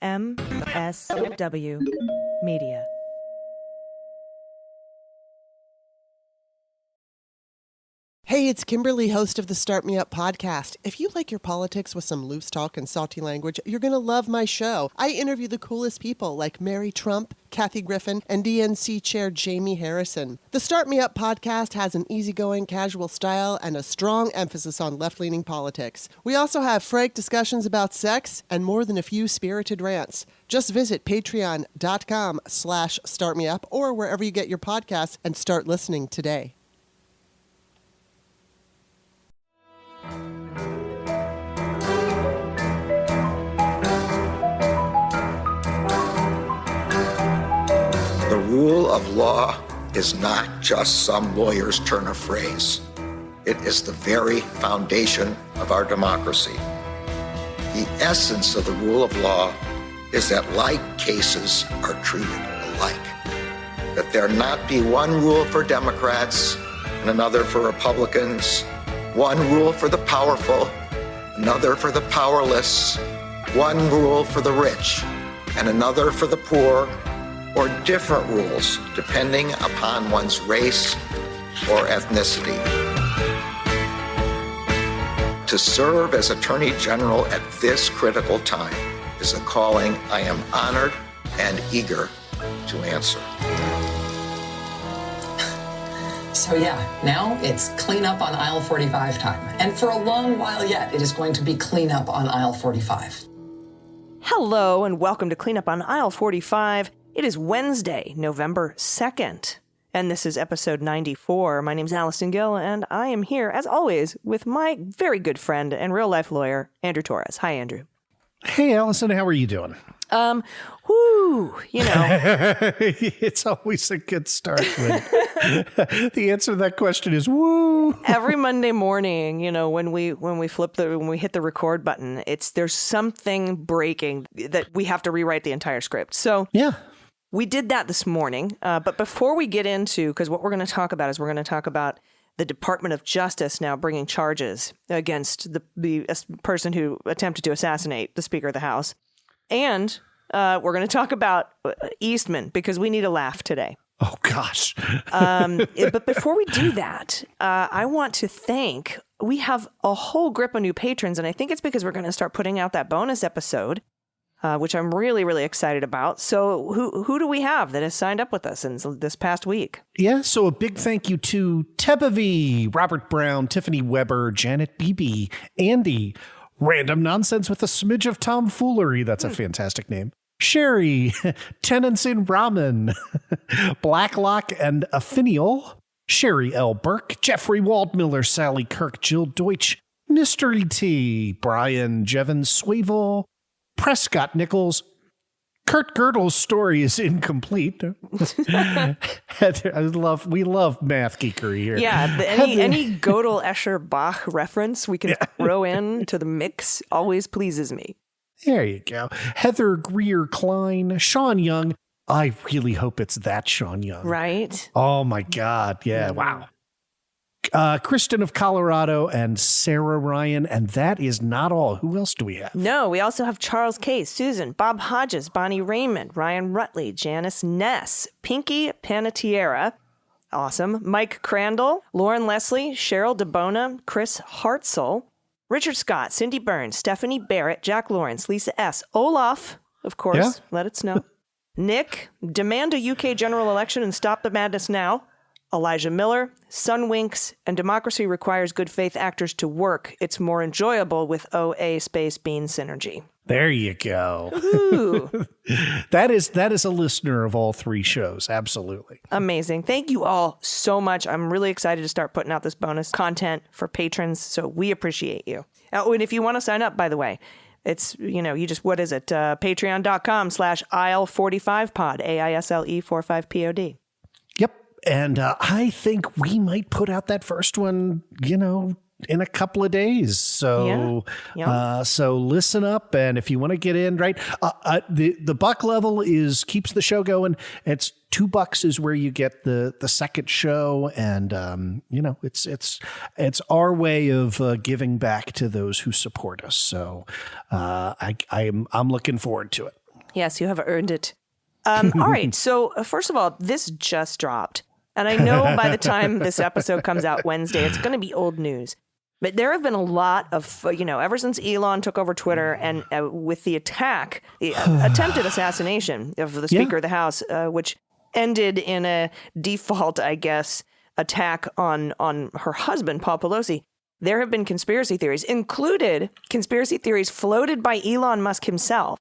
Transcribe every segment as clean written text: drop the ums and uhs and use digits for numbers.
MSW Media. Hey, it's Kimberly, host of the Start Me Up podcast. If you like your politics with some loose talk and salty language, you're going to love my show. I interview the coolest people like Mary Trump, Kathy Griffin, and DNC Chair Jamie Harrison. The Start Me Up podcast has an easygoing, casual style and a strong emphasis on left-leaning politics. We also have frank discussions about sex and more than a few spirited rants. Just visit patreon.com/startmeup or wherever you get your podcasts and start listening today. The rule of law is not just some lawyer's turn of phrase. It is the very foundation of our democracy. The essence of the rule of law is that like cases are treated alike. That there not be one rule for Democrats and another for Republicans, one rule for the powerful, another for the powerless, one rule for the rich and another for the poor, or different rules depending upon one's race or ethnicity. To serve as Attorney General at this critical time is a calling I am honored and eager to answer. So now it's clean up on aisle 45 time. And for a long while yet, it is going to be clean up on aisle 45. Hello, and welcome to Clean Up on Aisle 45. It is Wednesday, November 2nd, and this is episode 94. My name's Allison Gill, and I am here, as always, with my very good friend and real-life lawyer, Andrew Torrez. Hi, Andrew. Hey, Allison, how are you doing? It's always a good start when the answer to that question is woo. Every Monday morning, when we hit the record button, there's something breaking that we have to rewrite the entire script. So yeah. We did that this morning, but before we get into, because what we're going to talk about is we're going to talk about the Department of Justice now bringing charges against the person who attempted to assassinate the Speaker of the House. And we're going to talk about Eastman, because we need a laugh today. Oh, gosh. But before we do that, I want to thank, we have a whole grip of new patrons, and I think it's because we're going to start putting out that bonus episode, which I'm really, really excited about. So who do we have that has signed up with us in this past week? Yeah, so a big thank you to Tebavi, Robert Brown, Tiffany Weber, Janet Beebe, Andy, Random Nonsense with a Smidge of Tomfoolery. That's a fantastic name. Sherry, Tenants in Ramen, Blacklock and Affinial, Sherry L. Burke, Jeffrey Waldmiller, Sally Kirk, Jill Deutsch, Mystery T, Brian Jevons Swavel, Prescott Nichols. Kurt Girdle's story is incomplete. We love math geekery here. Yeah, any Gödel, Escher, Bach reference we can throw in to the mix always pleases me. There you go. Heather Greer Klein, Sean Young. I really hope it's that Sean Young. Right? Oh my God. Yeah. Wow. Kristen of Colorado and Sarah Ryan. And that is not all. Who else do we have? No, we also have Charles Case, Susan, Bob Hodges, Bonnie Raymond, Ryan Rutley, Janice Ness, Pinky Panettiere. Awesome. Mike Crandall, Lauren Leslie, Cheryl DeBona, Chris Hartzell, Richard Scott, Cindy Burns, Stephanie Barrett, Jack Lawrence, Lisa S., Olaf, of course, let us know. Nick, Demand a UK general election and stop the madness now. Elijah Miller, Sunwinks, and Democracy Requires Good Faith Actors to Work. It's more enjoyable with OA space bean synergy. There you go. That is a listener of all three shows. Absolutely. Amazing. Thank you all so much. I'm really excited to start putting out this bonus content for patrons, so we appreciate you. Oh, and if you want to sign up, by the way, it's, you just, what is it? Patreon.com/aisle45pod, AISLE45POD. Yep. And I think we might put out that first one, in a couple of days. So, so listen up. And if you want to get in, right, the buck level keeps the show going. It's $2 is where you get the second show. And, it's our way of giving back to those who support us. So I'm looking forward to it. Yes, you have earned it. All right. So first of all, this just dropped. And I know by the time this episode comes out Wednesday, it's going to be old news. But there have been a lot of, ever since Elon took over Twitter and with the attack, the attempted assassination of the Speaker of the House, which ended in a default, I guess, attack on her husband, Paul Pelosi. There have been conspiracy theories, included conspiracy theories floated by Elon Musk himself,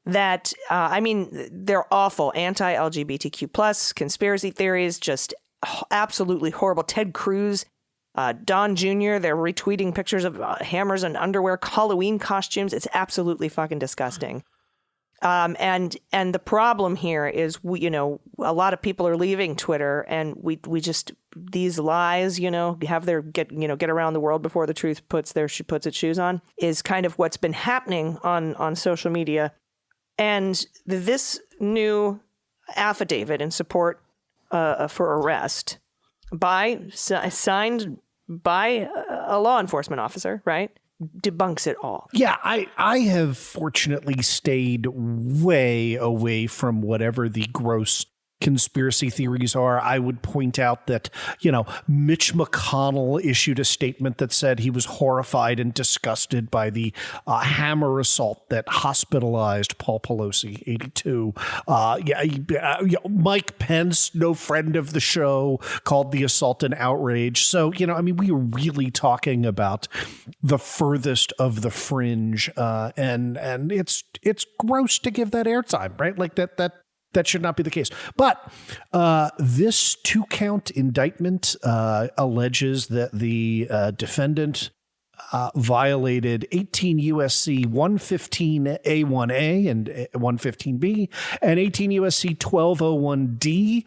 that, they're awful, anti-LGBTQ plus conspiracy theories, just absolutely horrible. Ted Cruz, Don Jr., they're retweeting pictures of hammers and underwear, Halloween costumes. It's absolutely fucking disgusting. And the problem here is, a lot of people are leaving Twitter, and we just, these lies, have their get around the world before the truth puts its shoes on, is kind of what's been happening on social media. And this new affidavit in support for arrest signed by a law enforcement officer, right, debunks it all. Yeah, I have fortunately stayed way away from whatever the gross conspiracy theories are. I would point out that, Mitch McConnell issued a statement that said he was horrified and disgusted by the hammer assault that hospitalized Paul Pelosi, 82. Mike Pence, no friend of the show, called the assault an outrage. So, we are really talking about the furthest of the fringe, and it's gross to give that airtime, right? Like that should not be the case. But this 2-count indictment alleges that the defendant violated 18 U.S.C. 115A1A and 115B and 18 U.S.C. 1201D.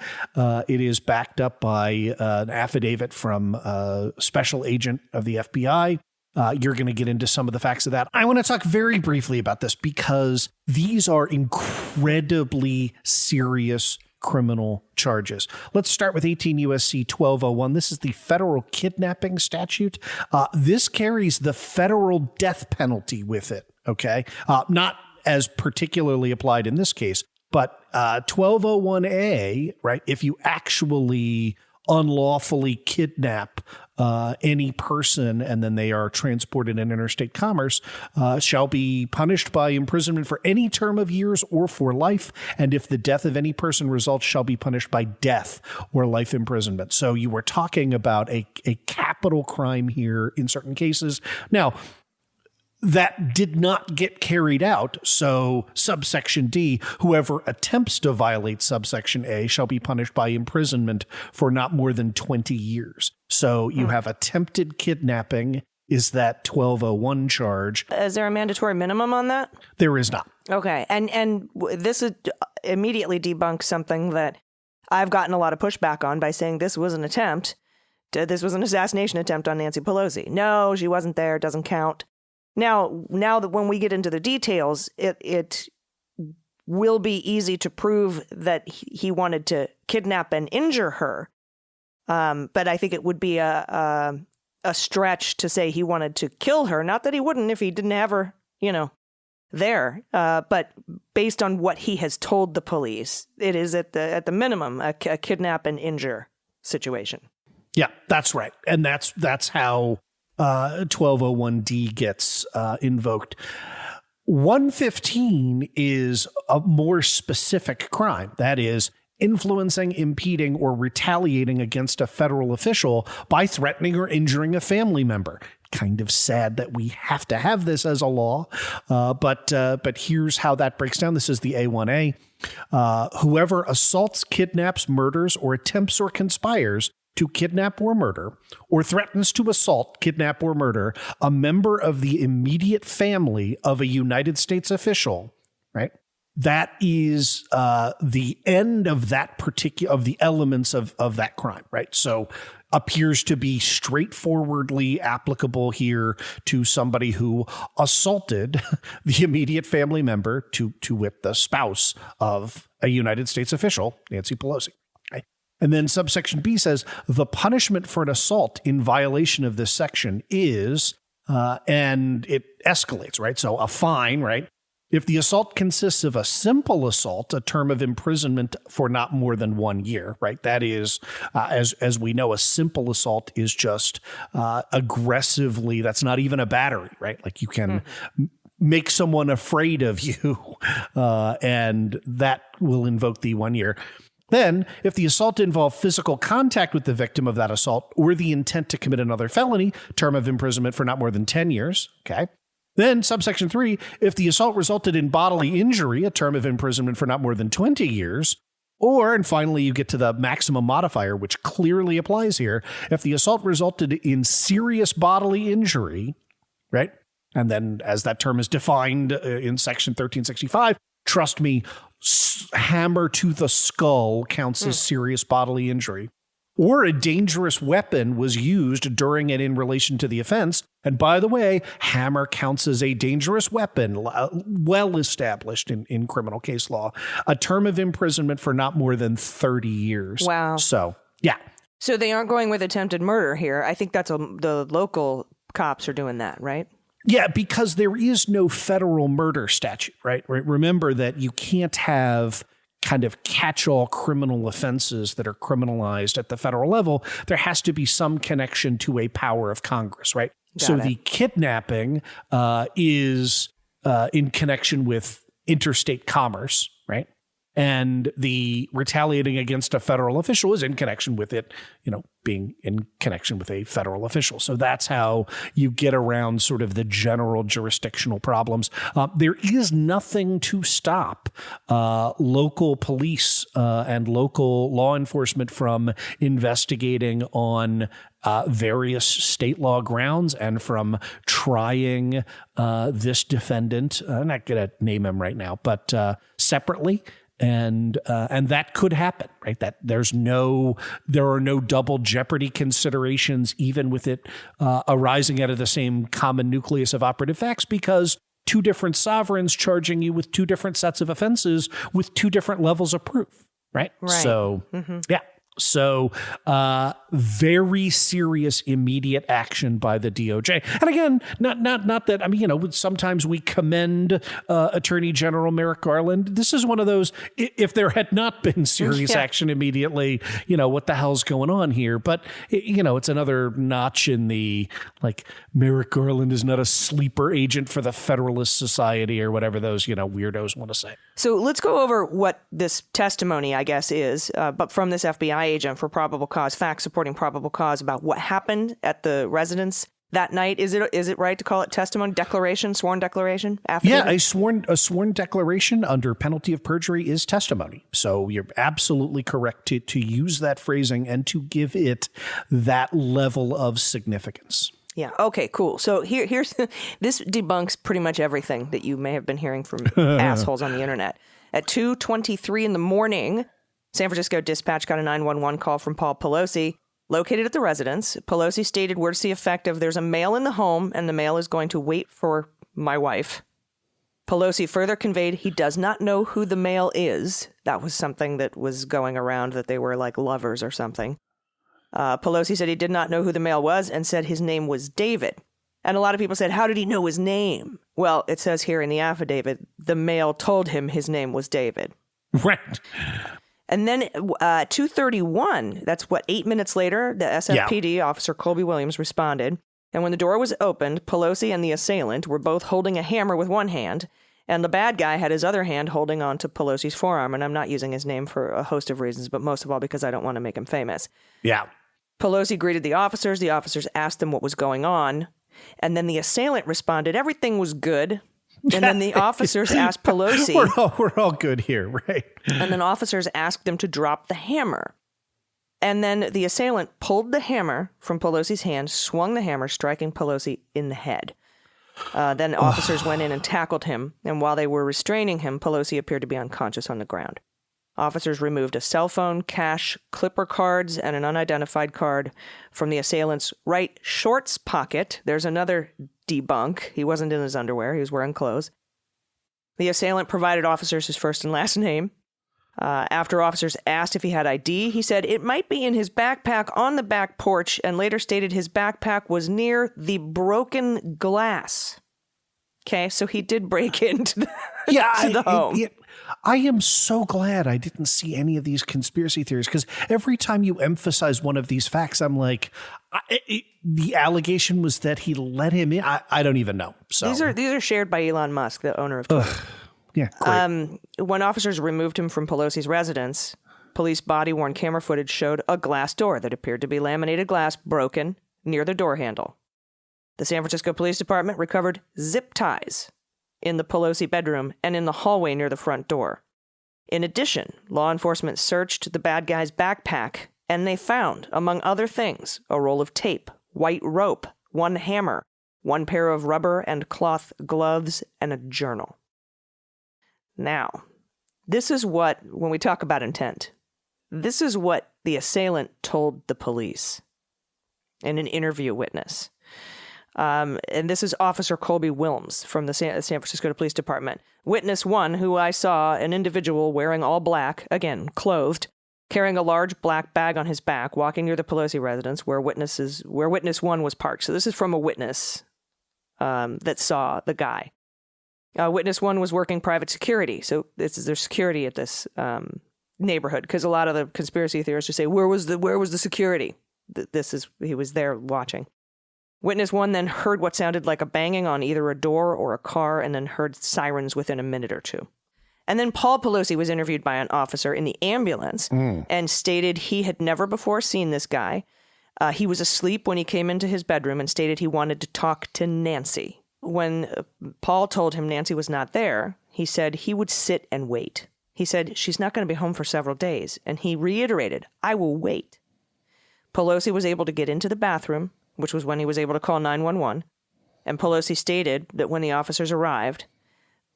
It is backed up by an affidavit from a special agent of the FBI. You're going to get into some of the facts of that. I want to talk very briefly about this because these are incredibly serious criminal charges. Let's start with 18 U.S.C. 1201. This is the federal kidnapping statute. This carries the federal death penalty with it, okay? Not as particularly applied in this case, but 1201A, right, if you actually unlawfully kidnap any person and then they are transported in interstate commerce, shall be punished by imprisonment for any term of years or for life. And if the death of any person results, shall be punished by death or life imprisonment. So you were talking about a capital crime here in certain cases. Now, that did not get carried out. So subsection D, whoever attempts to violate subsection A shall be punished by imprisonment for not more than 20 years. So you have attempted kidnapping is that 1201 charge. Is there a mandatory minimum on that? There is not. Okay. And this immediately debunks something that I've gotten a lot of pushback on by saying this was an attempt. This was an assassination attempt on Nancy Pelosi. No, she wasn't there. It doesn't count. Now that when we get into the details, it will be easy to prove that he wanted to kidnap and injure her. But I think it would be a stretch to say he wanted to kill her. Not that he wouldn't if he didn't have her, there. But based on what he has told the police, it is at the minimum a kidnap and injure situation. Yeah, that's right. And that's how 1201D gets invoked. 115 is a more specific crime. That is influencing, impeding, or retaliating against a federal official by threatening or injuring a family member. Kind of sad that we have to have this as a law, but here's how that breaks down. This is the A1A. Whoever assaults, kidnaps, murders, or attempts or conspires to kidnap or murder, or threatens to assault, kidnap, or murder a member of the immediate family of a United States official, right? That is the end of that of the elements of that crime, right? So appears to be straightforwardly applicable here to somebody who assaulted the immediate family member, to wit, the spouse of a United States official, Nancy Pelosi. And then subsection B says the punishment for an assault in violation of this section is, and it escalates, right? So a fine, right, If the assault consists of a simple assault, a term of imprisonment for not more than 1 year, right? That is, as we know, a simple assault is just aggressively, that's not even a battery, right? Like you can make someone afraid of you, and that will invoke the 1 year. Then, if the assault involved physical contact with the victim of that assault or the intent to commit another felony, term of imprisonment for not more than 10 years, okay? Then, subsection 3, if the assault resulted in bodily injury, a term of imprisonment for not more than 20 years. Or, and finally, you get to the maximum modifier, which clearly applies here. If the assault resulted in serious bodily injury, right? And then, as that term is defined in section 1365, trust me, hammer to the skull counts as serious bodily injury. Or a dangerous weapon was used during and in relation to the offense. And by the way, hammer counts as a dangerous weapon, well established in criminal case law. A term of imprisonment for not more than 30 years. Wow. So, yeah. So they aren't going with attempted murder here. I think that's the local cops are doing that, right? Yeah, because there is no federal murder statute, right? Remember that you can't have kind of catch-all criminal offenses that are criminalized at the federal level. There has to be some connection to a power of Congress, right? So the kidnapping is in connection with interstate commerce, right? And the retaliating against a federal official is in connection with it, being in connection with a federal official. So that's how you get around sort of the general jurisdictional problems. There is nothing to stop local police and local law enforcement from investigating on various state law grounds and from trying this defendant. I'm not going to name him right now, but separately. And that could happen, right? That there are no double jeopardy considerations, even with it arising out of the same common nucleus of operative facts, because two different sovereigns charging you with two different sets of offenses with two different levels of proof, right? So, yeah. So very serious immediate action by the DOJ. And again, not that, sometimes we commend Attorney General Merrick Garland. This is one of those, if there had not been serious action immediately, what the hell's going on here? But, it's another notch in the, Merrick Garland is not a sleeper agent for the Federalist Society or whatever those, weirdos want to say. So let's go over what this testimony, I guess, is, but from this FBI agent for probable cause, facts supporting probable cause about what happened at the residence that night. Is it right to call it testimony, declaration, sworn declaration, affidavit? Yeah, a sworn declaration under penalty of perjury is testimony. So you're absolutely correct to use that phrasing and to give it that level of significance. Yeah. Okay, cool. So here's this debunks pretty much everything that you may have been hearing from assholes on the internet. At 2:23 in the morning, San Francisco dispatch got a 911 call from Paul Pelosi, located at the residence. Pelosi stated words to the effect of, "There's a male in the home, and the male is going to wait for my wife." Pelosi further conveyed he does not know who the male is. That was something that was going around, that they were like lovers or something. Pelosi said he did not know who the male was and said his name was David. And a lot of people said, how did he know his name? Well, it says here in the affidavit, the male told him his name was David. Right. And then 2:31, that's 8 minutes later, the SFPD officer Colby Williams responded. And when the door was opened, Pelosi and the assailant were both holding a hammer with one hand, and the bad guy had his other hand holding on to Pelosi's forearm. And I'm not using his name for a host of reasons, but most of all because I don't want to make him famous. Yeah. Pelosi greeted the officers. The officers asked them what was going on. And then the assailant responded, everything was good. And then the officers asked Pelosi. We're all good here, right? And then officers asked them to drop the hammer. And then the assailant pulled the hammer from Pelosi's hand, swung the hammer, striking Pelosi in the head. Then officers went in and tackled him. And while they were restraining him, Pelosi appeared to be unconscious on the ground. Officers removed a cell phone, cash, clipper cards, and an unidentified card from the assailant's right shorts pocket. There's another debunk. He wasn't in his underwear. He was wearing clothes. The assailant provided officers his first and last name. After officers asked if he had ID, he said it might be in his backpack on the back porch, and later stated his backpack was near the broken glass. Okay, so he did break into the, Yeah, to the home. I am so glad I didn't see any of these conspiracy theories, because every time you emphasize one of these facts, I'm like, the allegation was that he let him in. I don't even know. So These are shared by Elon Musk, the owner of Twitter. yeah, great. When officers removed him from Pelosi's residence, police body-worn camera footage showed a glass door that appeared to be laminated glass broken near the door handle. The San Francisco Police Department recovered zip ties in the Pelosi bedroom and in the hallway near the front door. In addition, law enforcement searched the bad guy's backpack, and they found, among other things, a roll of tape, white rope, one hammer, one pair of rubber and cloth gloves, and a journal. Now, this is what, when we talk about intent, this is what the assailant told the police in an interview witness. And this is Officer Colby Wilms from the San Francisco Police Department. Witness 1, who I saw an individual wearing all black, again, clothed, carrying a large black bag on his back, walking near the Pelosi residence where Witness 1 was parked. So this is from a witness that saw the guy. Witness 1 was working private security. So there's security at this neighborhood, because a lot of the conspiracy theorists would say, where was the security? He was there watching. Witness 1 then heard what sounded like a banging on either a door or a car, and then heard sirens within a minute or two. And then Paul Pelosi was interviewed by an officer in the ambulance and stated he had never before seen this guy. He was asleep when he came into his bedroom and stated he wanted to talk to Nancy. When Paul told him Nancy was not there, he said he would sit and wait. He said, she's not going to be home for several days. And he reiterated, I will wait. Pelosi was able to get into the bathroom, which was when he was able to call 911. And Pelosi stated that when the officers arrived,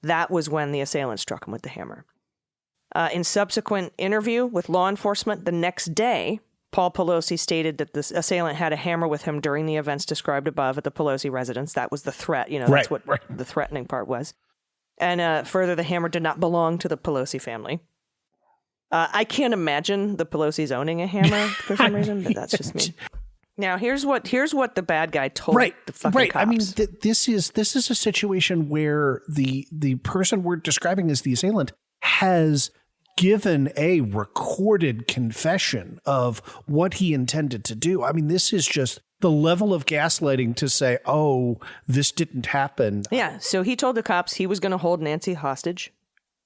that was when the assailant struck him with the hammer. In subsequent interview with law enforcement the next day, Paul Pelosi stated that the assailant had a hammer with him during the events described above at the Pelosi residence. That was the threat. That's what the threatening part was. And further, the hammer did not belong to the Pelosi family. I can't imagine the Pelosi's owning a hammer for some reason, but that's just me. Now, here's what the bad guy told the fucking cops. I mean, this is a situation where the person we're describing as the assailant has given a recorded confession of what he intended to do. I mean, this is just the level of gaslighting to say, oh, this didn't happen. Yeah, so he told the cops he was going to hold Nancy hostage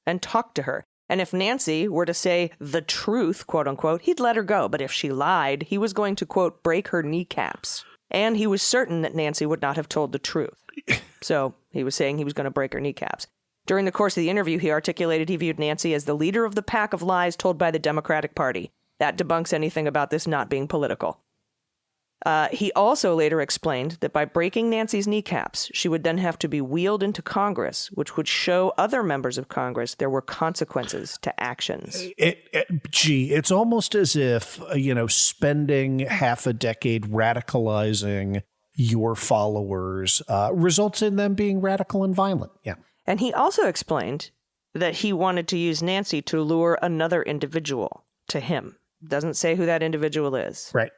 and talk to her. And if Nancy were to say the truth, quote unquote, he'd let her go. But if she lied, he was going to, quote, break her kneecaps. And he was certain that Nancy would not have told the truth. So he was saying he was going to break her kneecaps. During the course of the interview, he articulated he viewed Nancy as the leader of the pack of lies told by the Democratic Party. That debunks anything about this not being political. He also later explained that by breaking Nancy's kneecaps, she would then have to be wheeled into Congress, which would show other members of Congress there were consequences to actions. It's almost as if, spending half a decade radicalizing your followers results in them being radical and violent. Yeah. And he also explained that he wanted to use Nancy to lure another individual to him. Doesn't say who that individual is. Right.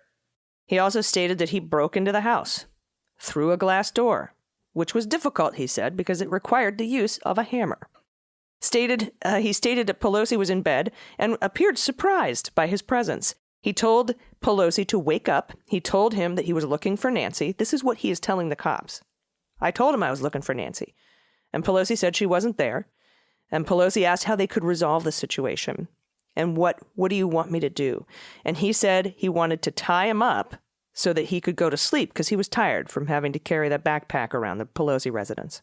He also stated that he broke into the house through a glass door, which was difficult, he said, because it required the use of a hammer. He stated that Pelosi was in bed and appeared surprised by his presence. He told Pelosi to wake up. He told him that he was looking for Nancy. This is what he is telling the cops. I told him I was looking for Nancy. And Pelosi said she wasn't there. And Pelosi asked how they could resolve the situation. And what do you want me to do? And he said he wanted to tie him up so that he could go to sleep because he was tired from having to carry that backpack around the Pelosi residence.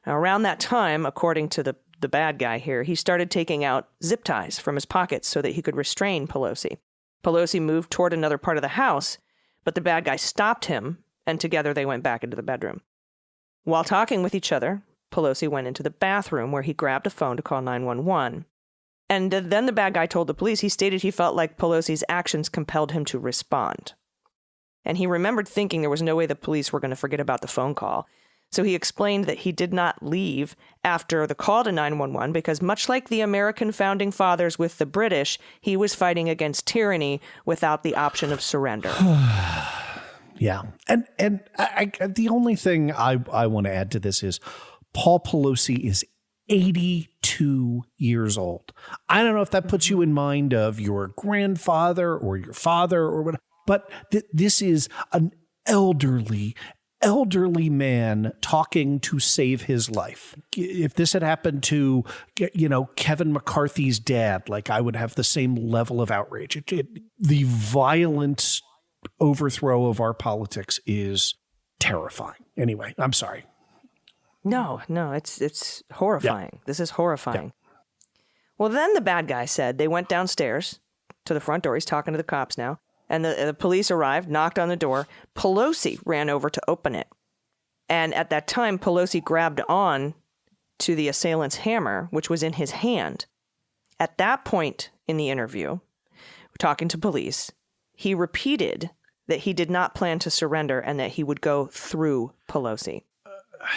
Now, around that time, according to the bad guy here, he started taking out zip ties from his pockets so that he could restrain Pelosi. Pelosi moved toward another part of the house, but the bad guy stopped him, and together they went back into the bedroom. While talking with each other, Pelosi went into the bathroom where he grabbed a phone to call 911. And then the bad guy told the police he stated he felt like Pelosi's actions compelled him to respond. And he remembered thinking there was no way the police were going to forget about the phone call. So he explained that he did not leave after the call to 911 because much like the American founding fathers with the British, he was fighting against tyranny without the option of surrender. Yeah. And I the only thing I want to add to this is Paul Pelosi is 82 years old. I don't know if that puts you in mind of your grandfather or your father or whatever, but this is an elderly man talking to save his life. If this had happened to, Kevin McCarthy's dad, like, I would have the same level of outrage. The violent overthrow of our politics is terrifying. Anyway, I'm sorry. No, it's horrifying. Yeah. This is horrifying. Yeah. Well, then the bad guy said they went downstairs to the front door. He's talking to the cops now. And the police arrived, knocked on the door. Pelosi ran over to open it. And at that time, Pelosi grabbed on to the assailant's hammer, which was in his hand. At that point in the interview, talking to police, he repeated that he did not plan to surrender and that he would go through Pelosi.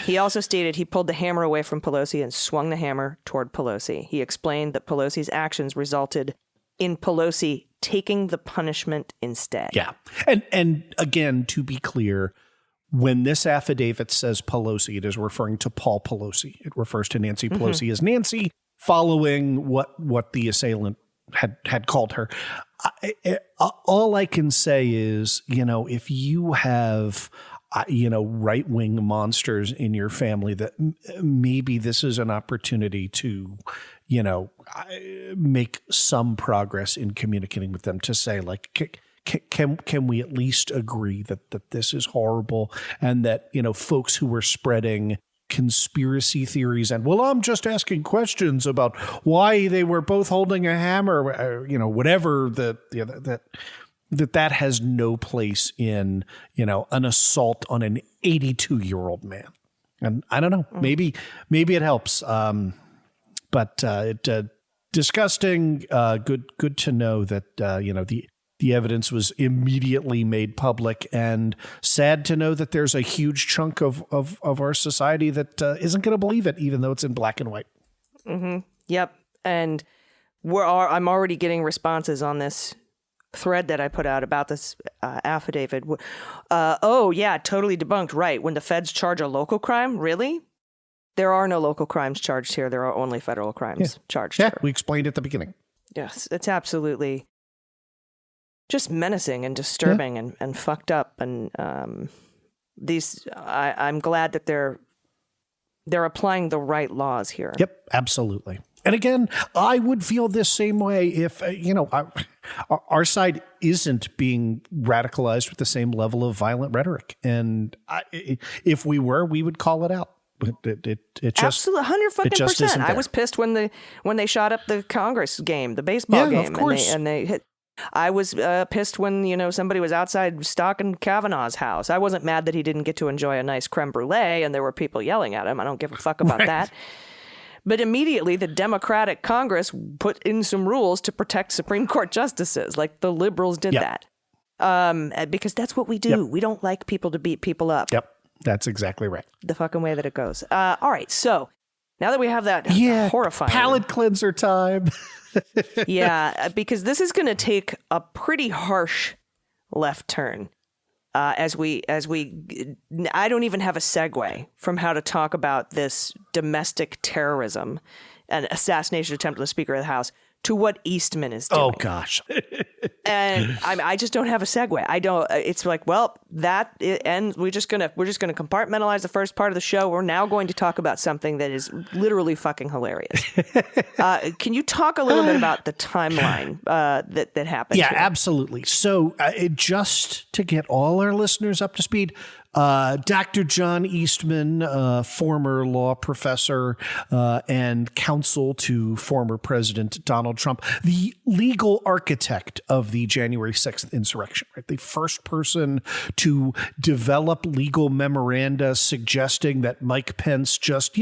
He also stated he pulled the hammer away from Pelosi and swung the hammer toward Pelosi. He explained that Pelosi's actions resulted in Pelosi taking the punishment instead. Yeah. And again, to be clear, when this affidavit says Pelosi, it is referring to Paul Pelosi. It refers to Nancy Pelosi as Nancy, following what the assailant had called her. All I can say is, if you have right-wing monsters in your family, that maybe this is an opportunity to, make some progress in communicating with them, to say, like, can we at least agree that this is horrible, and that, folks who were spreading conspiracy theories and, well, I'm just asking questions about why they were both holding a hammer, whatever, that has no place in, an assault on an 82-year-old man. And I don't know, maybe it helps. But disgusting, good to know that, the evidence was immediately made public, and sad to know that there's a huge chunk of our society that isn't going to believe it, even though it's in black and white. Mm-hmm. Yep. And I'm already getting responses on this thread that I put out about this affidavit. Oh, yeah, totally debunked. Right. When the feds charge a local crime, really? There are no local crimes charged here. There are only federal crimes charged here. Yeah, we explained at the beginning. Yes, it's absolutely just menacing and disturbing and fucked up. And I'm glad that they're applying the right laws here. Yep, absolutely. And again, I would feel this same way if, our side isn't being radicalized with the same level of violent rhetoric. And if we were, we would call it out. It just absolutely 100%. I was pissed when they shot up the Congress game, the baseball game, of course. and they hit. I was pissed when somebody was outside stalking Kavanaugh's house. I wasn't mad that he didn't get to enjoy a nice creme brulee and there were people yelling at him. I don't give a fuck about that. But immediately the Democratic Congress put in some rules to protect Supreme Court justices, like the liberals did that. Because that's what we do. Yep. We don't like people to beat people up. Yep. That's exactly right. The fucking way that it goes. All right. So now that we have that horrifying palate cleanser time. Yeah, because this is going to take a pretty harsh left turn. I don't even have a segue from how to talk about this domestic terrorism and assassination attempt on the Speaker of the House to what Eastman is doing. Oh gosh. And I just don't have a segue. I don't. It's like, well, that ends. We're just gonna compartmentalize the first part of the show. We're now going to talk about something that is literally fucking hilarious. Can you talk a little bit about the timeline that happened? Yeah, here? absolutely. So just to get all our listeners up to speed, Dr. John Eastman, former law professor and counsel to former President Donald Trump, the legal architect of the January 6th insurrection, right? The first person to develop legal memoranda suggesting that Mike Pence just,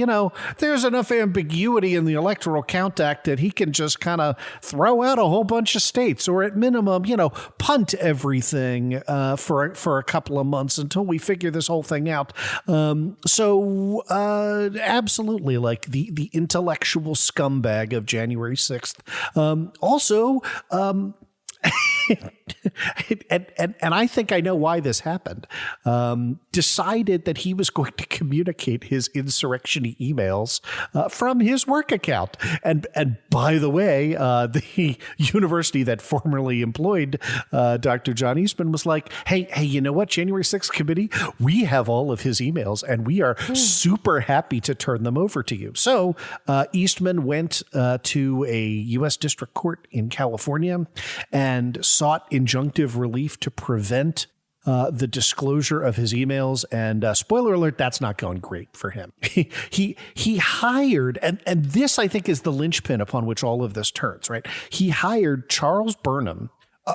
there's enough ambiguity in the Electoral Count Act that he can just kind of throw out a whole bunch of states, or at minimum, punt everything for a couple of months until we figure this whole thing out. So absolutely, like the intellectual scumbag of January 6th. Also, and I think I know why this happened, decided that he was going to communicate his insurrection-y emails from his work account. And by the way, the university that formerly employed Dr. John Eastman was like, hey, you know what, January 6th committee, we have all of his emails and we are super happy to turn them over to you. So Eastman went to a U.S. District Court in California and sought injunctive relief to prevent the disclosure of his emails. And spoiler alert, that's not going great for him. He hired, and this I think is the linchpin upon which all of this turns, right? He hired Charles Burnham,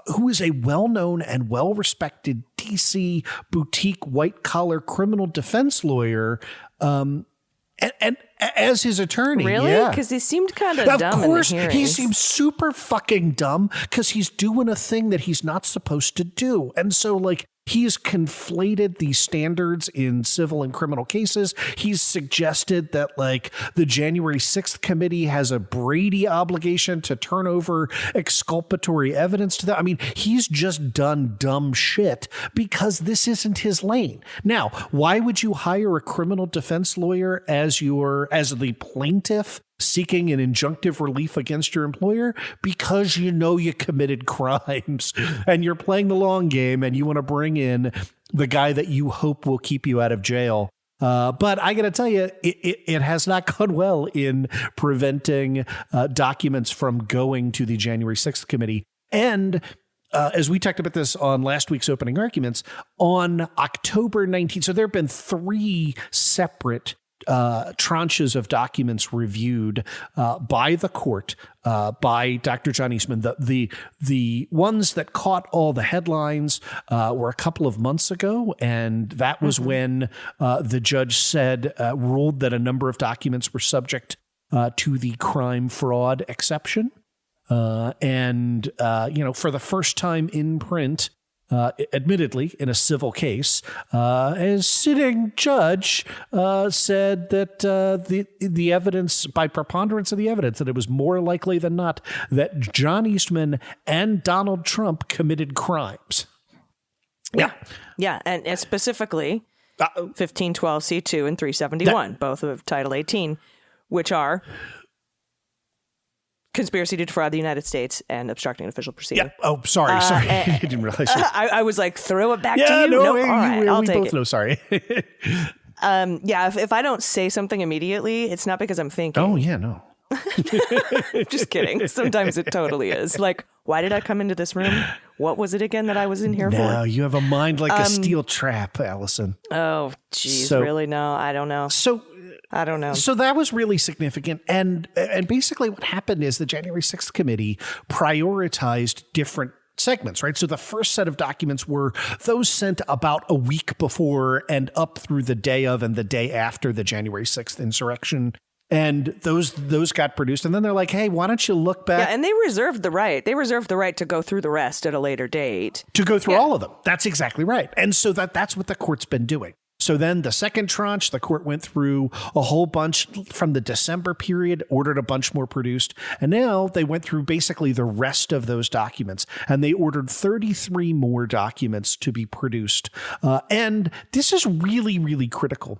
who is a well-known and well-respected DC boutique white-collar criminal defense lawyer, and as his attorney. Really? Because he seemed kind of dumb in the hearings. Of course, he seems super fucking dumb because he's doing a thing that he's not supposed to do. And so, like, he's conflated these standards in civil and criminal cases. He's suggested that, like, the January 6th committee has a Brady obligation to turn over exculpatory evidence to them. I mean, he's just done dumb shit because this isn't his lane. Now, why would you hire a criminal defense lawyer as the plaintiff seeking an injunctive relief against your employer? Because you know you committed crimes and you're playing the long game and you want to bring in the guy that you hope will keep you out of jail. But I got to tell you, it has not gone well in preventing documents from going to the January 6th committee. And as we talked about this on last week's opening arguments, on October 19th, so there have been 3 separate tranches of documents reviewed by the court by Dr. John Eastman. The ones that caught all the headlines were a couple of months ago, and that was when the judge ruled that a number of documents were subject to the crime fraud exception. And for the first time in print, admittedly in a civil case, a sitting judge said that the evidence, by preponderance of the evidence, that it was more likely than not that John Eastman and Donald Trump committed crimes. Yeah, and specifically 1512C2 and 371, both of Title 18, which are conspiracy to defraud the United States and obstructing an official proceeding. Yeah. Oh, sorry. I didn't realize. I was like, throw it back to you. No, all right, I'll take it. No, sorry. If I don't say something immediately, it's not because I'm thinking. Oh, yeah, no. Just kidding. Sometimes it totally is. Like, why did I come into this room? What was it again that I was in here for? No, you have a mind like a steel trap, Allison. Oh, geez. Really? No, I don't know. I don't know. So that was really significant. And basically what happened is the January 6th committee prioritized different segments, right? So the first set of documents were those sent about a week before and up through the day of and the day after the January 6th insurrection. And those got produced. And then they're like, hey, why don't you look back? Yeah, and they reserved the right. They reserved the right to go through the rest at a later date. To go through all of them. That's exactly right. And so that's what the court's been doing. So then the second tranche, the court went through a whole bunch from the December period, ordered a bunch more produced. And now they went through basically the rest of those documents, and they ordered 33 more documents to be produced. And this is really, really critical.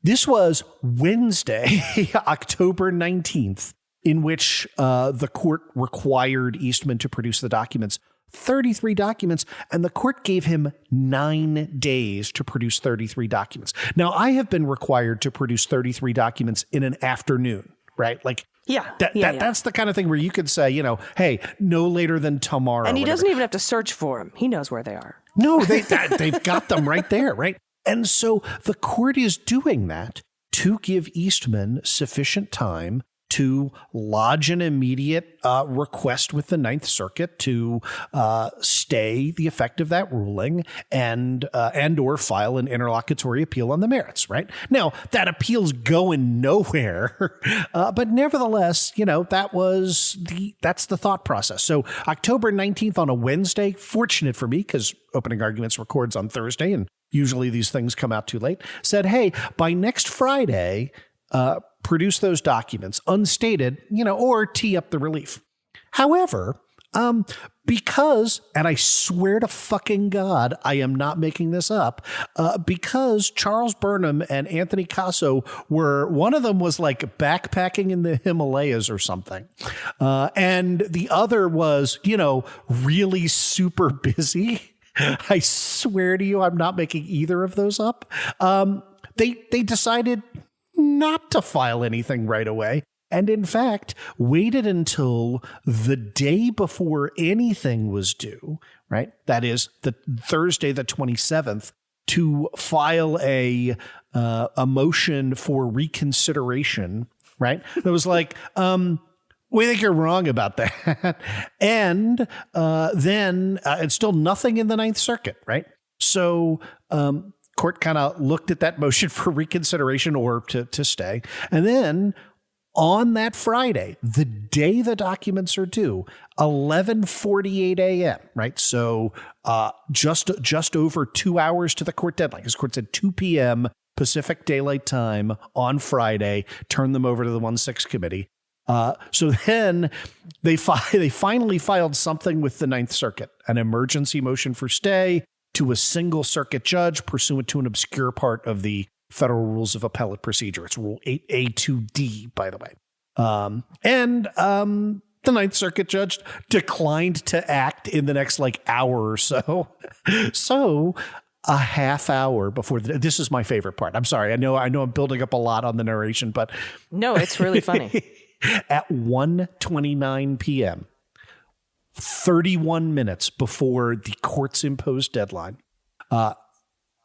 This was Wednesday, October 19th, in which the court required Eastman to produce the documents. 33 documents, and the court gave him 9 days to produce 33 documents. Now, I have been required to produce 33 documents in an afternoon, right? Like, that's the kind of thing where you could say, hey, no later than tomorrow. And he doesn't even have to search for them. He knows where they are. No, they've got them right there, right? And so the court is doing that to give Eastman sufficient time to lodge an immediate request with the Ninth Circuit to stay the effect of that ruling and or file an interlocutory appeal on the merits, right? Now, that appeal's going nowhere, but nevertheless, that's the thought process. So October 19th on a Wednesday, fortunate for me because opening arguments records on Thursday and usually these things come out too late, said, hey, by next Friday, produce those documents unstated, or tee up the relief. However, Because, and I swear to fucking God, I am not making this up, because Charles Burnham and Anthony Casso one of them was like backpacking in the Himalayas or something. And the other was, really super busy. I swear to you, I'm not making either of those up. They decided not to file anything right away. And in fact, waited until the day before anything was due, right? That is the Thursday, the 27th, to file a motion for reconsideration, right? That was like, we think you're wrong about that. And then it's still nothing in the Ninth Circuit, right? So court kind of looked at that motion for reconsideration or to stay. And then on that Friday, the day the documents are due, 11:48 a.m., right? So just over 2 hours to the court deadline, because court said 2 p.m. Pacific Daylight Time on Friday, turn them over to the 1-6 committee. So then they finally filed something with the Ninth Circuit, an emergency motion for stay to a single circuit judge pursuant to an obscure part of the Federal Rules of Appellate Procedure. It's Rule 8A2D, by the way. And the Ninth Circuit judge declined to act in the next hour or so. So a half hour before this is my favorite part. I'm sorry. I know I'm building up a lot on the narration, but no, it's really funny. At 1:29 p.m., 31 minutes before the court's imposed deadline,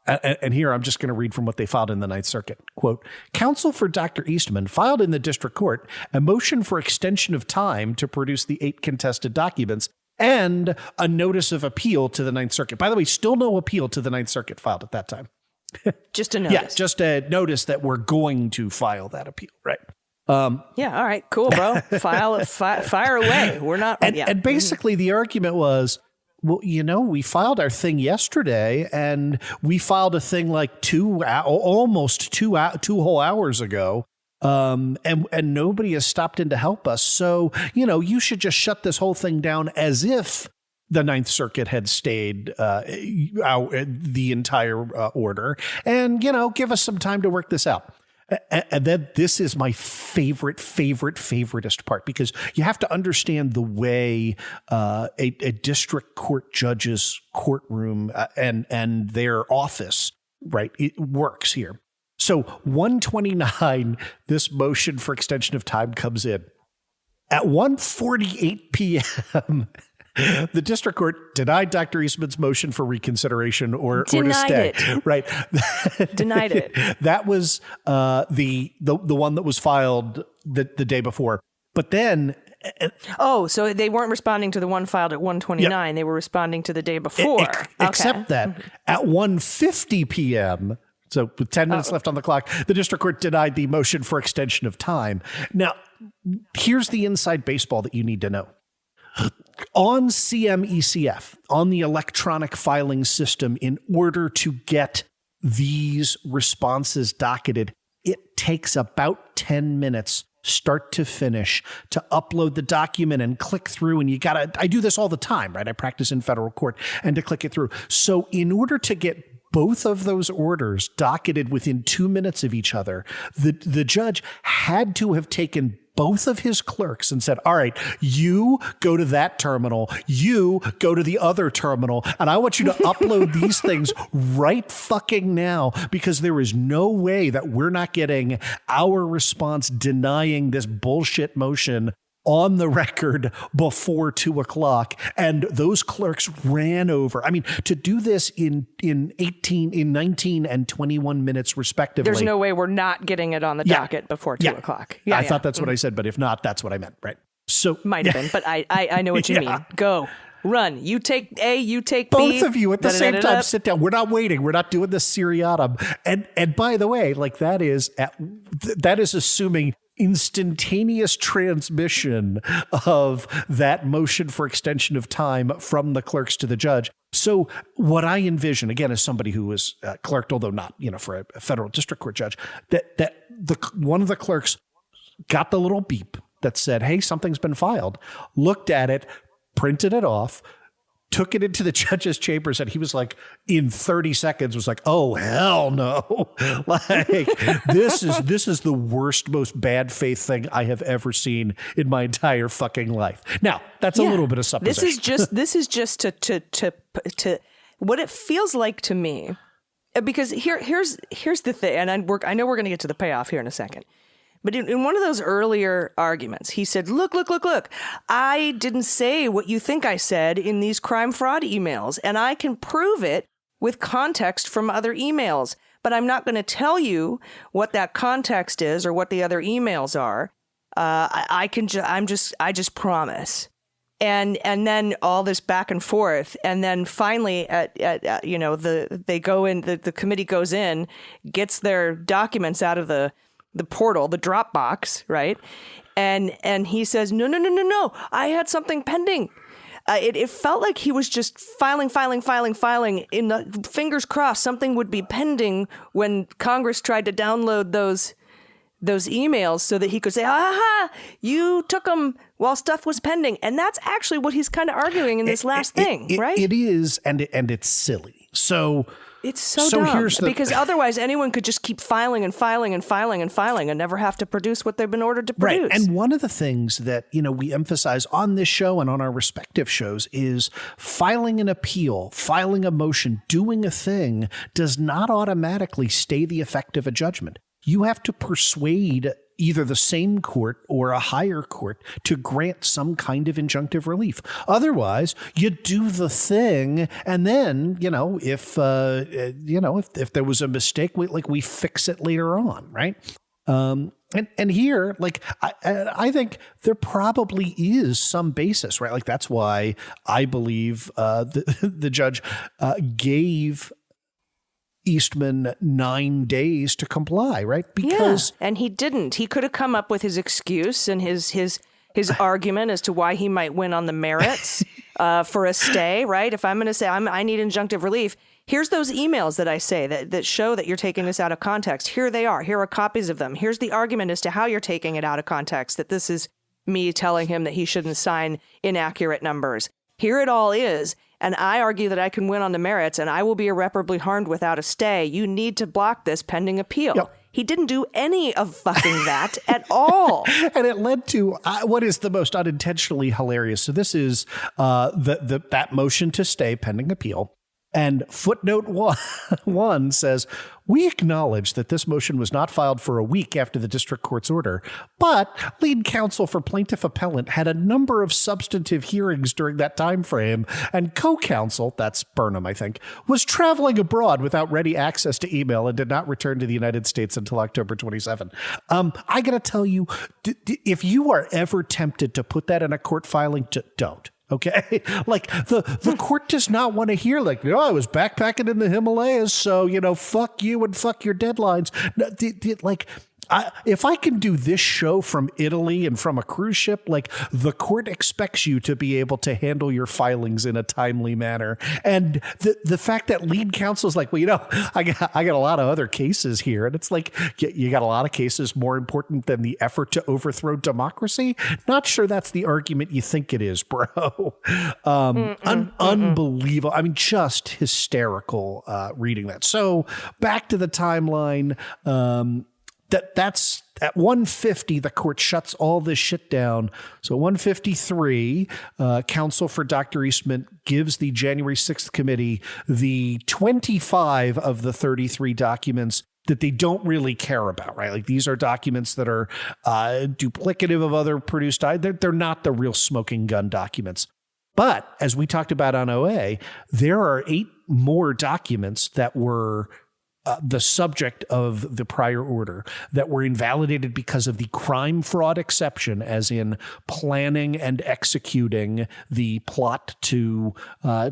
and here I'm just going to read from what they filed in the Ninth Circuit. Quote, counsel for Dr. Eastman filed in the district court a motion for extension of time to produce the 8 contested documents and a notice of appeal to the Ninth Circuit. By the way, still no appeal to the Ninth Circuit filed at that time. Just a notice. Yeah, just a notice that we're going to file that appeal, right? Yeah, all right, cool, bro. Fire away. We're not. And basically the argument was, well, we filed our thing yesterday, and we filed a thing almost two whole hours ago, and nobody has stopped in to help us. So you should just shut this whole thing down as if the Ninth Circuit had stayed the entire order, and give us some time to work this out. And then this is my favoriteest part, because you have to understand the way a district court judge's courtroom and their office, right, it works here. So 1:29, this motion for extension of time comes in. At 1:48 p.m., the district court denied Dr. Eastman's motion for reconsideration or to stay. It. Right. Denied it. That was the one that was filed the day before. But then so they weren't responding to the one filed at 1:29. Yep. They were responding to the day before. Except that at 1:50 p.m., so with 10 minutes left on the clock, the district court denied the motion for extension of time. Now, here's the inside baseball that you need to know. On CMECF, on the electronic filing system, in order to get these responses docketed, it takes about 10 minutes start to finish to upload the document and click through. And I do this all the time, right? I practice in federal court, and to click it through. So in order to get both of those orders docketed within 2 minutes of each other, the judge had to have taken both of his clerks and said, all right, you go to that terminal, you go to the other terminal, and I want you to upload these things right fucking now, because there is no way that we're not getting our response denying this bullshit motion on the record before 2:00. And those clerks ran over. I mean, to do this in 19 and 21 minutes respectively. There's no way we're not getting it on the docket before 2:00. Yeah, I thought that's what I said, but if not, that's what I meant, right? So might have been, but I know what you mean. Go. Run. You take A, you take B. Both of you at the same time sit down. We're not waiting. We're not doing this seriatim. And by the way, that is assuming instantaneous transmission of that motion for extension of time from the clerks to the judge. So what I envision, again, as somebody who was clerked, although not, for a federal district court judge, that one of the clerks got the little beep that said, hey, something's been filed, looked at it, printed it off, took it into the judge's chambers, and he was like, in 30 seconds, was like, oh, hell no. Like, this is the worst, most bad faith thing I have ever seen in my entire fucking life. Now, that's a little bit of supposition. This is just to what it feels like to me, because here's the thing, and I know we're going to get to the payoff here in a second. But in one of those earlier arguments, he said, look, I didn't say what you think I said in these crime fraud emails, and I can prove it with context from other emails, but I'm not going to tell you what that context is or what the other emails are. I just promise. And then all this back and forth. And then finally, the committee goes in, gets their documents out of the portal, the Dropbox, right? And he says, no, I had something pending. It felt like he was just filing. In the fingers crossed, something would be pending when Congress tried to download those emails so that he could say, you took them while stuff was pending. And that's actually what he's kind of arguing in this last thing, right? It is, and it's silly. So it's so dumb, because otherwise anyone could just keep filing and never have to produce what they've been ordered to produce. Right. And one of the things that, we emphasize on this show and on our respective shows is filing an appeal, filing a motion, doing a thing does not automatically stay the effect of a judgment. You have to persuade either the same court or a higher court to grant some kind of injunctive relief. Otherwise, you do the thing, and then, if there was a mistake, we fix it later on, right? And here, I think there probably is some basis, right? Like, that's why I believe the judge gave Eastman 9 days to comply, right? Because and he didn't. He could have come up with his excuse and his argument as to why he might win on the merits for a stay, right? If I'm going to say I need injunctive relief, here's those emails that I say that show that you're taking this out of context. Here they are. Here are copies of them. Here's the argument as to how you're taking it out of context, that this is me telling him that he shouldn't sign inaccurate numbers. Here it all is. And I argue that I can win on the merits, and I will be irreparably harmed without a stay. You need to block this pending appeal. Yep. He didn't do any of fucking that at all. And it led to what is the most unintentionally hilarious. So this is that motion to stay pending appeal. And footnote 1 says, we acknowledge that this motion was not filed for a week after the district court's order, but lead counsel for plaintiff appellant had a number of substantive hearings during that time frame, and co-counsel, that's Burnham, I think, was traveling abroad without ready access to email and did not return to the United States until October 27. I got to tell you, if you are ever tempted to put that in a court filing, don't. Okay, like the court does not want to hear I was backpacking in the Himalayas, so fuck you and fuck your deadlines. If I can do this show from Italy and from a cruise ship, the court expects you to be able to handle your filings in a timely manner. And the fact that lead counsel is I got a lot of other cases here, and it's you got a lot of cases more important than the effort to overthrow democracy. Not sure that's the argument you think it is, bro. Unbelievable. I mean, just hysterical reading that. So back to the timeline. That's at 1:50, the court shuts all this shit down. So 1:53, counsel for Dr. Eastman gives the January 6th committee the 25 of the 33 documents that they don't really care about, right? These are documents that are duplicative of other produced. They're not the real smoking gun documents. But as we talked about on OA, there are 8 more documents that were the subject of the prior order that were invalidated because of the crime fraud exception, as in planning and executing the plot to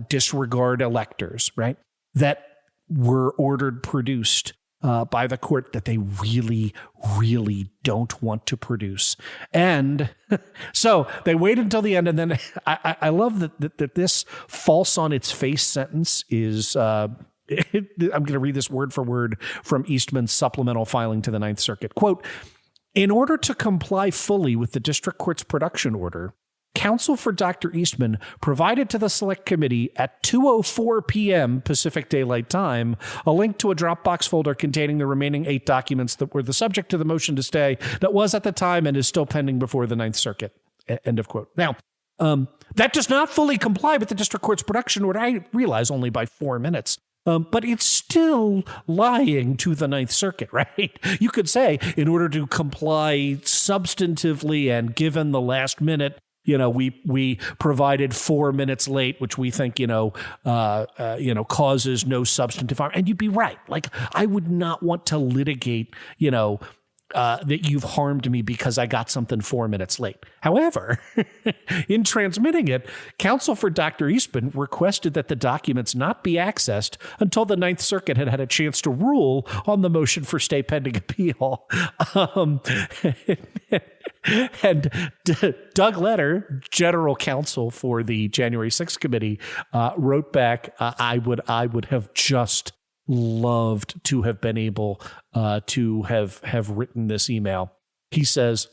disregard electors, right? That were ordered produced by the court that they really, really don't want to produce. And so they wait until the end. And then I love that this false on its face sentence is... I'm going to read this word for word from Eastman's supplemental filing to the Ninth Circuit. Quote, in order to comply fully with the district court's production order, counsel for Dr. Eastman provided to the Select Committee at 2:04 p.m. Pacific Daylight Time a link to a Dropbox folder containing the remaining 8 documents that were the subject of the motion to stay that was at the time and is still pending before the Ninth Circuit. End of quote. Now, that does not fully comply with the district court's production order, I realize, only by 4 minutes. But it's still lying to the Ninth Circuit, right? You could say, in order to comply substantively and given the last minute, we provided 4 minutes late, which we think, causes no substantive harm. And you'd be right. Like, I would not want to litigate, that you've harmed me because I got something 4 minutes late. However, in transmitting it, counsel for Dr. Eastman requested that the documents not be accessed until the Ninth Circuit had had a chance to rule on the motion for stay pending appeal. And Doug Letter, general counsel for the January 6th committee, wrote back, I would have just loved to have been able to have written this email. He says,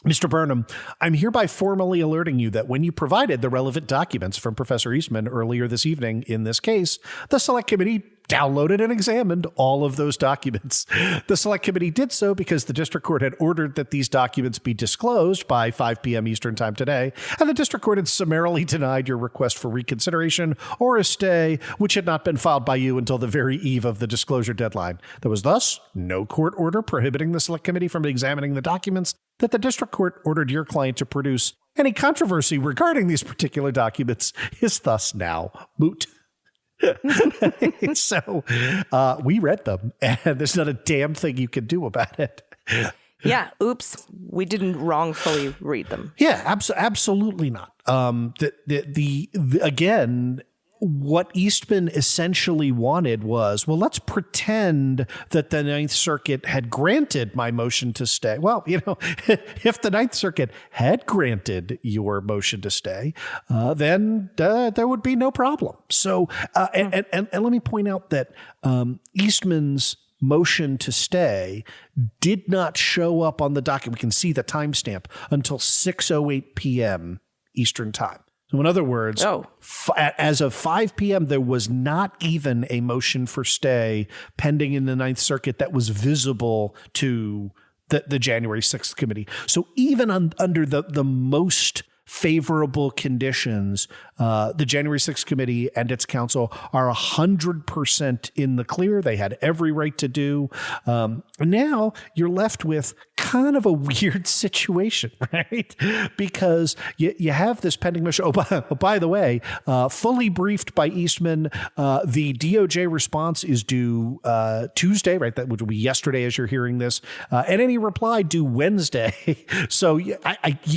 Mr. Burnham, I'm hereby formally alerting you that when you provided the relevant documents from Professor Eastman earlier this evening in this case, the Select Committee downloaded and examined all of those documents. The Select Committee did so because the district court had ordered that these documents be disclosed by 5 p.m. Eastern Time today, and the district court had summarily denied your request for reconsideration or a stay, which had not been filed by you until the very eve of the disclosure deadline. There was thus no court order prohibiting the Select Committee from examining the documents that the district court ordered your client to produce. Any controversy regarding these particular documents is thus now moot. So we read them, and there's not a damn thing you can do about it. Yeah, oops, we didn't wrongfully read them. Yeah, absolutely not. Again, what Eastman essentially wanted was, well, let's pretend that the Ninth Circuit had granted my motion to stay. Well, if the Ninth Circuit had granted your motion to stay, then there would be no problem. So, and let me point out that Eastman's motion to stay did not show up on the docket. We can see the timestamp until 6:08 p.m. Eastern Time. So in other words, as of 5 p.m., there was not even a motion for stay pending in the Ninth Circuit that was visible to the January 6th committee. So even under the most favorable conditions, the January 6th committee and its counsel are 100% in the clear. They had every right to do. Now you're left with kind of a weird situation, right? Because you have this pending motion. Oh, by the way, fully briefed by Eastman, the DOJ response is due Tuesday, right? That would be yesterday as you're hearing this. And any reply due Wednesday. So you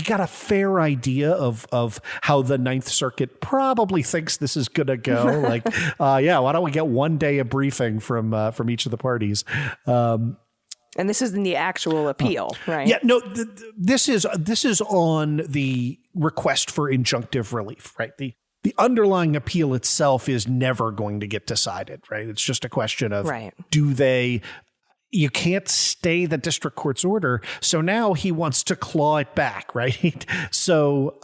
got a fair idea of how the Ninth Circuit probably thinks this is going to go. Like, why don't we get 1 day of briefing from each of the parties? And this is in the actual appeal, right? Yeah, no, this is on the request for injunctive relief, right? The underlying appeal itself is never going to get decided, right? It's just a question of you can't stay the district court's order. So now he wants to claw it back, right? So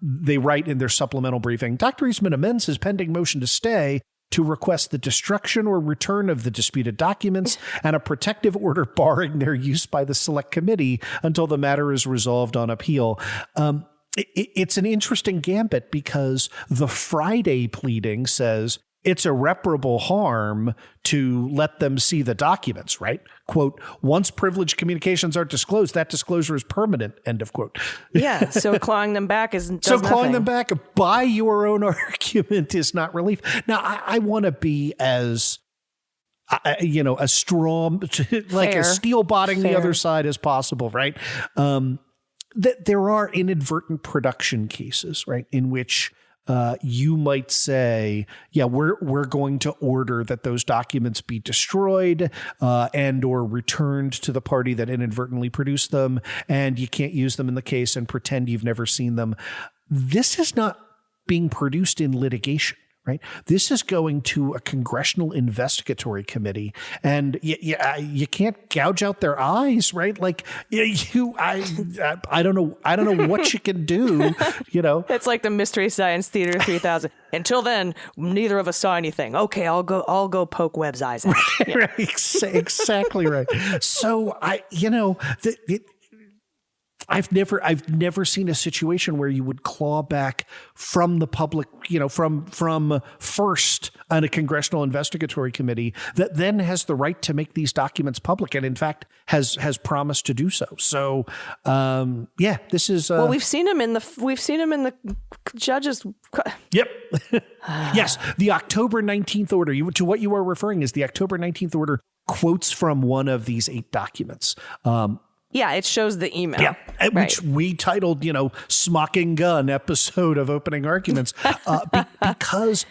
they write in their supplemental briefing, Dr. Eastman amends his pending motion to stay to request the destruction or return of the disputed documents and a protective order barring their use by the Select Committee until the matter is resolved on appeal. It's an interesting gambit because the Friday pleading says it's irreparable harm to let them see the documents, right? Quote, once privileged communications are disclosed, that disclosure is permanent, end of quote. Yeah, so clawing them back does clawing nothing. them back by your own argument is not relief. Now, I want to be as, a strong, like Fair. as steel-botting the Fair. other side as possible, right? There are inadvertent production cases, right, in which you might say, we're going to order that those documents be destroyed and or returned to the party that inadvertently produced them, and you can't use them in the case and pretend you've never seen them. This is not being produced in litigation, right? This is going to a congressional investigatory committee, and you can't gouge out their eyes, right? Like I don't know what you can do, It's like the Mystery Science Theater 3000. Until then, neither of us saw anything. Okay, I'll go poke Webb's eyes out. Yeah. Right, exactly right. So I've never seen a situation where you would claw back from the public, from first on a congressional investigatory committee that then has the right to make these documents public, and in fact has promised to do so. So, this is. Well, we've seen him in the judges. Yep. Yes, the October 19th order. To what you are referring is the October 19th order quotes from one of these 8 documents. Yeah, it shows the email. Yeah, right. Which we titled, Smocking Gun episode of Opening Arguments, because,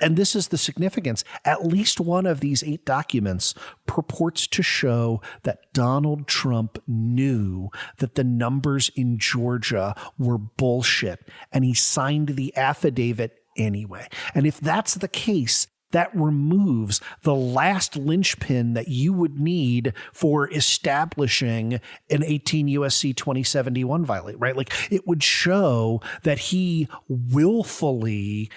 and this is the significance, at least one of these 8 documents purports to show that Donald Trump knew that the numbers in Georgia were bullshit, and he signed the affidavit anyway. And if that's the case, that removes the last linchpin that you would need for establishing an 18 USC 2071 violation, right? Like, it would show that he willfully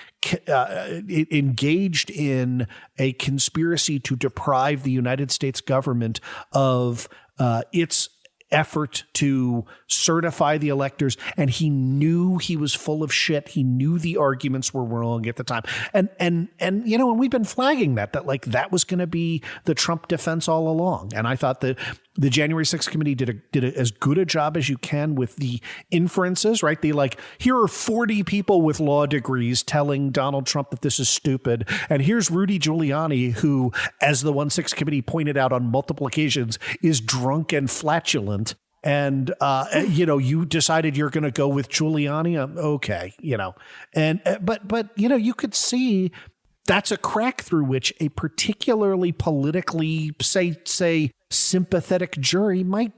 engaged in a conspiracy to deprive the United States government of its effort to certify the electors, and he knew he was full of shit. He knew the arguments were wrong at the time, and we've been flagging that was going to be the Trump defense all along. And I thought that the January 6th committee did as good a job as you can with the inferences, right? Here are 40 people with law degrees telling Donald Trump that this is stupid, and here's Rudy Giuliani, who, as the 1-6 committee pointed out on multiple occasions, is drunk and flatulent. And, you decided you're going to go with Giuliani. Okay. But you could see that's a crack through which a particularly politically, say sympathetic jury might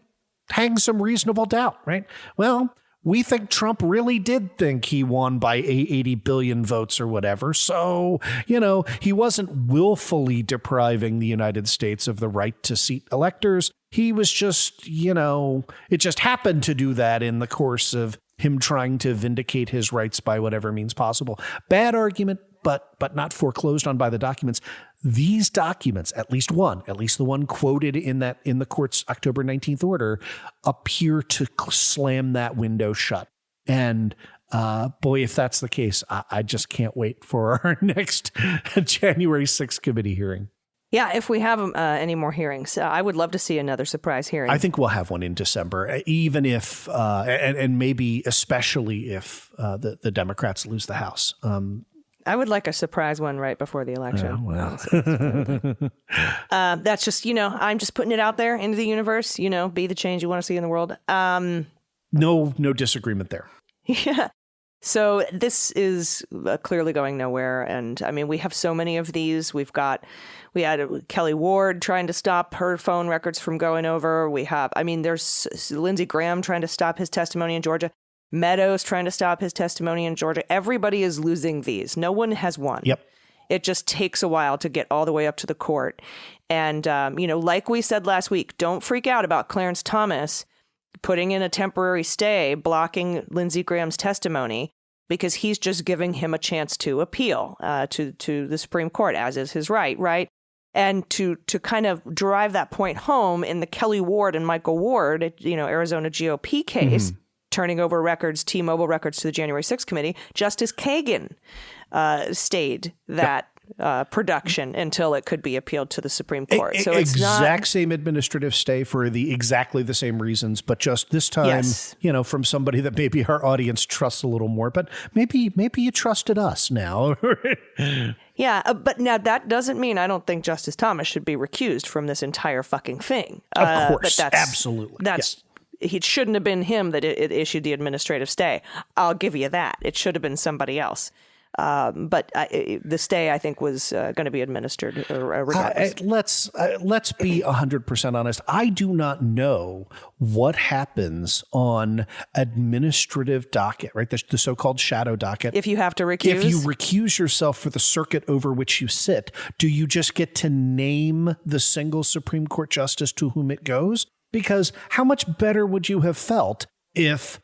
hang some reasonable doubt, right? Well, we think Trump really did think he won by 80 billion votes or whatever. So, he wasn't willfully depriving the United States of the right to seat electors. He was just, it just happened to do that in the course of him trying to vindicate his rights by whatever means possible. Bad argument, but not foreclosed on by the documents. These documents, at least the one quoted in the court's October 19th order, appear to slam that window shut. And boy, if that's the case, I just can't wait for our next January 6th committee hearing. Yeah, if we have any more hearings, I would love to see another surprise hearing. I think we'll have one in December, even if, and maybe especially if the Democrats lose the House. I would like a surprise one right before the election. That's just, I'm just putting it out there into the universe, be the change you want to see in the world. No disagreement there. Yeah. So this is clearly going nowhere. And I mean, we have so many of these. We had Kelly Ward trying to stop her phone records from going over. There's Lindsey Graham trying to stop his testimony in Georgia. Meadows trying to stop his testimony in Georgia. Everybody is losing these. No one has won. Yep. It just takes a while to get all the way up to the court. And, like we said last week, don't freak out about Clarence Thomas putting in a temporary stay, blocking Lindsey Graham's testimony, because he's just giving him a chance to appeal to the Supreme Court, as is his right? And to kind of drive that point home in the Kelly Ward and Michael Ward, Arizona GOP case, turning over records, T-Mobile records, to the January 6th committee, Justice Kagan stayed that production until it could be appealed to the Supreme Court. So it's exact same administrative stay for exactly the same reasons, but just this time, from somebody that maybe our audience trusts a little more. But maybe you trusted us now. Yeah, but now that doesn't mean I don't think Justice Thomas should be recused from this entire fucking thing. Of course, but absolutely. It shouldn't have been him that it issued the administrative stay. I'll give you that. It should have been somebody else. But the stay, I think, was going to be administered regardless. Let's be 100% honest. I do not know what happens on administrative docket, right? The so-called shadow docket. If you have to recuse? If you recuse yourself for the circuit over which you sit, do you just get to name the single Supreme Court justice to whom it goes? Because how much better would you have felt if,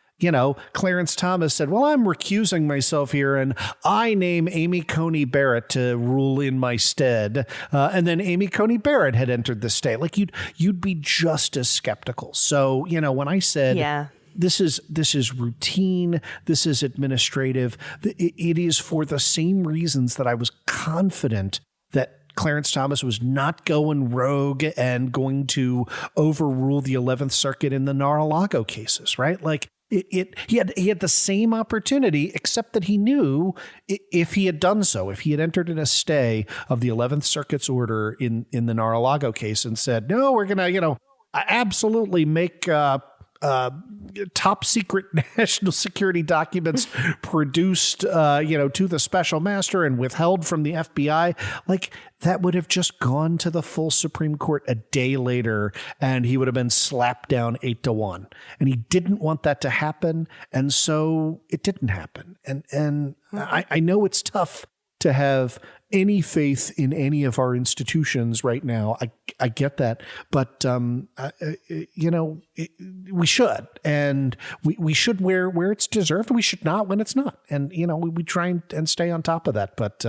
Clarence Thomas said, well, I'm recusing myself here and I name Amy Coney Barrett to rule in my stead. And then Amy Coney Barrett had entered the state. Like you'd be just as skeptical. So, when I said, this is routine, this is administrative, it is for the same reasons that I was confident that Clarence Thomas was not going rogue and going to overrule the 11th Circuit in the Mar-a-Lago cases, right? Like he had the same opportunity, except that he knew if he had done so, if he had entered in a stay of the 11th Circuit's order in the Mar-a-Lago case and said, no, we're going to, absolutely make top secret national security documents produced, to the special master and withheld from the FBI, like that would have just gone to the full Supreme Court a day later and he would have been slapped down 8-1. And he didn't want that to happen. And so it didn't happen. And I know it's tough to have any faith in any of our institutions right now. I get that. But, we should. And we should where it's deserved. We should not when it's not. And, we try and stay on top of that. But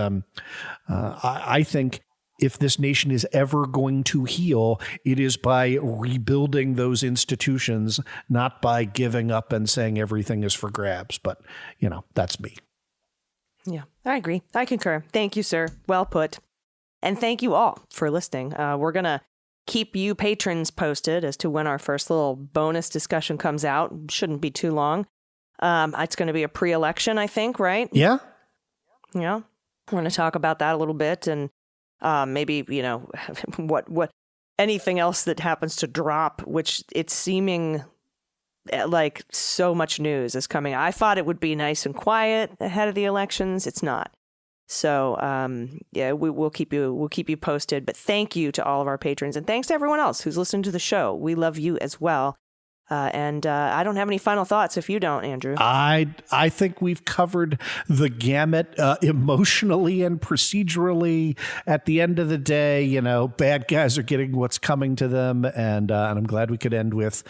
I think if this nation is ever going to heal, it is by rebuilding those institutions, not by giving up and saying everything is for grabs. But, that's me. Yeah, I agree. I concur. Thank you, sir. Well put. And thank you all for listening. We're going to keep you patrons posted as to when our first little bonus discussion comes out. Shouldn't be too long. It's going to be a pre-election, I think, right? Yeah. Yeah. We're going to talk about that a little bit and maybe, what anything else that happens to drop, which it's seeming like so much news is coming. I thought it would be nice and quiet ahead of the elections. It's not. So, we'll keep you posted. But thank you to all of our patrons, and thanks to everyone else who's listened to the show. We love you as well. And I don't have any final thoughts if you don't, Andrew. I think we've covered the gamut emotionally and procedurally. At the end of the day, bad guys are getting what's coming to them. And I'm glad we could end with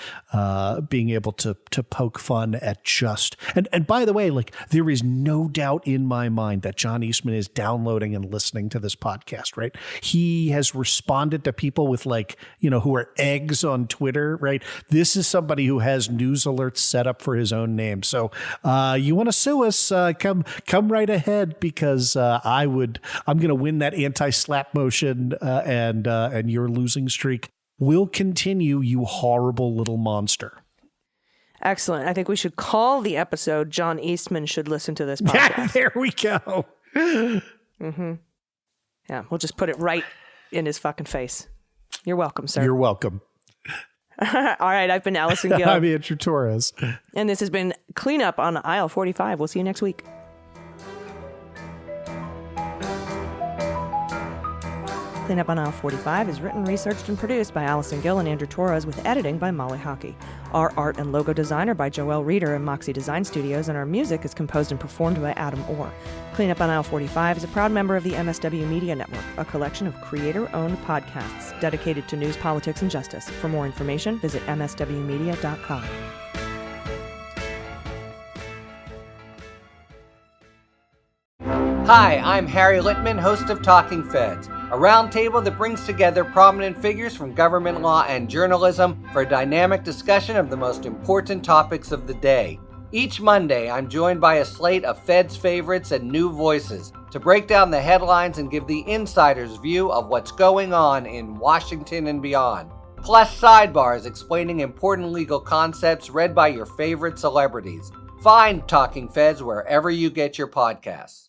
being able to poke fun at just. And by the way, like there is no doubt in my mind that John Eastman is downloading and listening to this podcast, right? He has responded to people with who are eggs on Twitter, right? This is somebody who has news alerts set up for his own name. So you want to sue us, come right ahead, because I'm going to win that anti-slap motion and your losing streak will continue, you horrible little monster. Excellent. I think we should call the episode John Eastman Should Listen to This Podcast. There we go. Mm-hmm. Yeah, we'll just put it right in his fucking face. You're welcome, sir. You're welcome. All right, I've been Allison Gill. I'm Andrew Torrez. And this has been Cleanup on Aisle 45. We'll see you next week. Cleanup on Aisle 45 is written, researched, and produced by Allison Gill and Andrew Torrez with editing by Molly Hockey. Our art and logo design are by Joelle Reeder and Moxie Design Studios, and our music is composed and performed by Adam Orr. Cleanup on Aisle 45 is a proud member of the MSW Media Network, a collection of creator-owned podcasts dedicated to news, politics, and justice. For more information, visit mswmedia.com. Hi, I'm Harry Littman, host of Talking Feds, a roundtable that brings together prominent figures from government law and journalism for a dynamic discussion of the most important topics of the day. Each Monday, I'm joined by a slate of Feds favorites and new voices to break down the headlines and give the insider's view of what's going on in Washington and beyond. Plus sidebars explaining important legal concepts read by your favorite celebrities. Find Talking Feds wherever you get your podcasts.